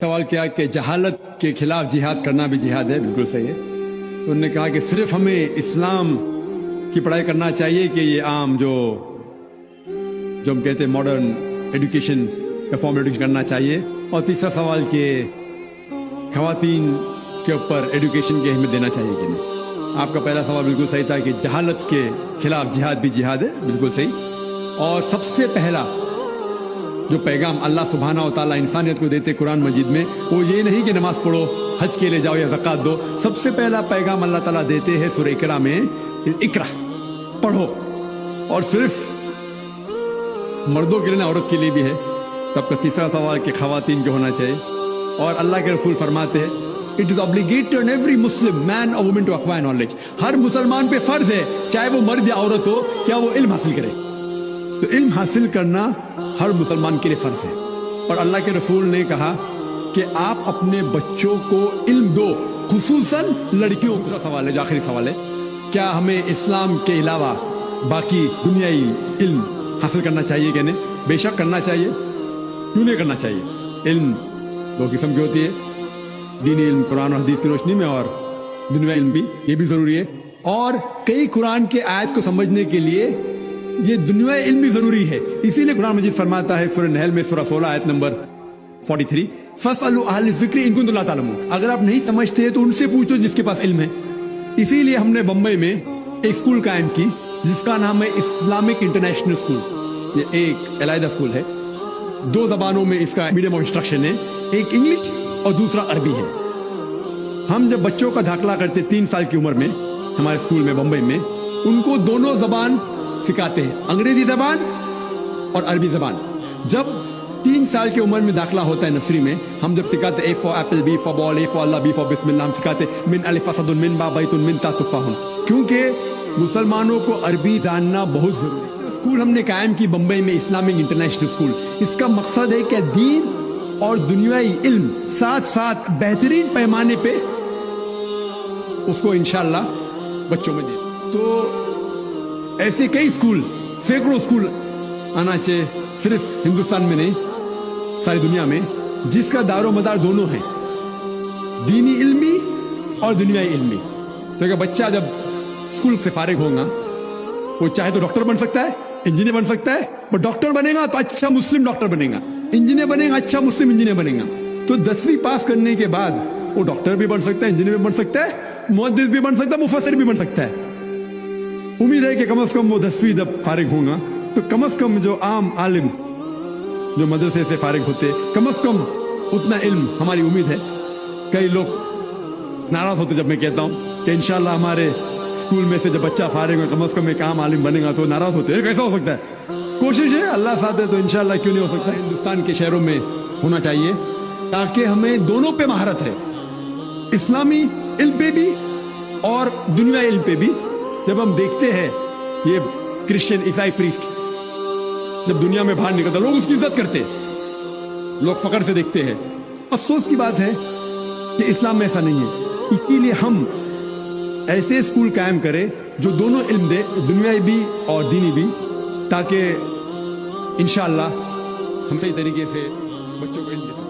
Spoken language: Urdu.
سوال کیا کہ جہالت کے خلاف جہاد کرنا بھی جہاد ہے، بالکل صحیح ہے۔ تو انہوں نے کہا کہ صرف ہمیں اسلام کی پڑھائی کرنا چاہیے کہ یہ عام جو ہم کہتے ہیں ماڈرن ایڈوکیشن یا فارمل ایڈوکیشن کرنا چاہیے۔ اور تیسرا سوال کہ خواتین کے اوپر ایڈوکیشن کی اہمیت دینا چاہیے کہ نہیں۔ آپ کا پہلا سوال بالکل صحیح تھا کہ جہالت کے خلاف جہاد بھی جہاد ہے، بالکل صحیح۔ اور سب سے پہلا جو پیغام اللہ سبحانہ و تعالیٰ انسانیت کو دیتے قرآن مجید میں، وہ یہ نہیں کہ نماز پڑھو، حج کے لے جاؤ یا زکوٰۃ دو۔ سب سے پہلا پیغام اللہ تعالیٰ دیتے ہیں سورہ اقرا میں، اقرا پڑھو، اور صرف مردوں کے لیے نہ، عورت کے لیے بھی ہے۔ تب کا تیسرا سوال کہ خواتین کو ہونا چاہیے، اور اللہ کے رسول فرماتے ہیں it is obligatory on every Muslim man or woman to acquire knowledge۔ ہر مسلمان پہ فرض ہے، چاہے وہ مرد یا عورت ہو، کیا وہ علم حاصل کرے۔ تو علم حاصل کرنا ہر مسلمان کے لیے فرض ہے۔ اور اللہ کے رسول نے کہا کہ آپ اپنے بچوں کو علم دو، خصوصاً لڑکیوں کو۔ دوسرا سوال ہے جو آخری سوال ہے، کیا ہمیں اسلام کے علاوہ باقی دنیائی علم حاصل کرنا چاہیے کہ نہیں؟ بے شک کرنا چاہیے۔ کیوں نہیں کرنا چاہیے؟ علم دو قسم کی ہوتی ہے، دینی علم قرآن اور حدیث کی روشنی میں، اور دنیائی علم بھی، یہ بھی ضروری ہے۔ اور کئی قرآن کے آیت کو سمجھنے کے لیے یہ دنیائی علم بھی ضروری ہے۔ اسی لیے قرآن مجید فرماتا ہے سورہ نحل میں سورہ 16 آیت نمبر 43، فَاسْأَلُوا أَهْلَ الذِّكْرِ إِن كُنتُمْ لَا تَعْلَمُونَ۔ اگر آپ نہیں سمجھتے ہیں تو ان سے پوچھو جس کے پاس علم ہے۔ اسی لیے ہم نے بمبئی میں ایک اسکول قائم کی جس کا نام ہے اسلامک انٹرنیشنل اسکول۔ یہ ایک علیحدہ اسکول ہے، 2 زبانوں میں اس کا میڈیم آف انسٹرکشن ہے، ایک انگلش اور دوسرا عربی ہے۔ ہم جب بچوں کا داخلہ کرتے 3 سال کی عمر میں ہمارے اسکول میں بمبئی میں، ان کو دونوں زبان سکھاتے ہیں، انگریزی زبان اور عربی زبان۔ جب 3 سال کی عمر میں داخلہ ہوتا ہے نرسری میں، ہم جب سکھاتے A for apple, B for ball, A for Allah, B for بسم اللہ، ہم سکھاتے من الف اسد من با بیت من تا تفاح، کیونکہ مسلمانوں کو عربی جاننا بہت ضروری ہے۔ اسکول ہم نے قائم کی بمبئی میں اسلامک انٹرنیشنل اسکول۔ اس کا مقصد ہے کہ دین اور دنیائی علم ساتھ ساتھ بہترین پیمانے پہ اس کو انشاءاللہ بچوں میں دے۔ تو ایسے کئی اسکول، سینکڑوں اسکول آنا چاہیے، صرف ہندوستان میں نہیں، ساری دنیا میں، جس کا دار و مدار دونوں ہیں، دینی علمی اور دنیائی علمی۔ تو اگر بچہ جب اسکول سے فارغ ہوگا، وہ چاہے تو ڈاکٹر بن سکتا ہے، انجینئر بن سکتا ہے، اور ڈاکٹر بنے گا تو اچھا مسلم ڈاکٹر بنے گا، انجینئر بنے گا اچھا مسلم انجینئر بنے گا۔ تو 10ویں پاس کرنے کے بعد وہ ڈاکٹر بھی بن سکتا ہے، انجینئر بھی بن سکتا ہے، محدث بھی بن سکتا ہے، مفسر بھی بن سکتا ہے۔ امید ہے کہ کم از کم وہ 10ویں جب فارغ ہوں گا تو کم از کم جو عام عالم جو مدرسے سے فارغ ہوتے، کم از کم اتنا علم ہماری امید ہے۔ کئی لوگ ناراض ہوتے جب میں کہتا ہوں کہ انشاءاللہ ہمارے اسکول میں سے جب بچہ فارغ ہو کم از کم ایک عام عالم بنے گا، تو ناراض ہوتے ہیں، کیسا ہو سکتا ہے؟ کوشش ہے، اللہ ساتھ ہے تو انشاءاللہ کیوں نہیں ہو سکتا۔ ہندوستان کے شہروں میں ہونا چاہیے تاکہ ہمیں دونوں پہ مہارت ہے، اسلامی علم پہ بھی اور دنیائی علم پہ بھی۔ جب ہم دیکھتے ہیں یہ کرسچن عیسائی پریسٹ جب دنیا میں باہر نکلتا، لوگ اس کی عزت کرتے، لوگ فخر سے دیکھتے ہیں۔ افسوس کی بات ہے کہ اسلام میں ایسا نہیں ہے۔ اسی لیے ہم ایسے اسکول قائم کریں جو دونوں علم دے، دنیائی بھی اور دینی بھی، تاکہ انشاءاللہ ہم صحیح طریقے سے بچوں کو علم دے سکیں۔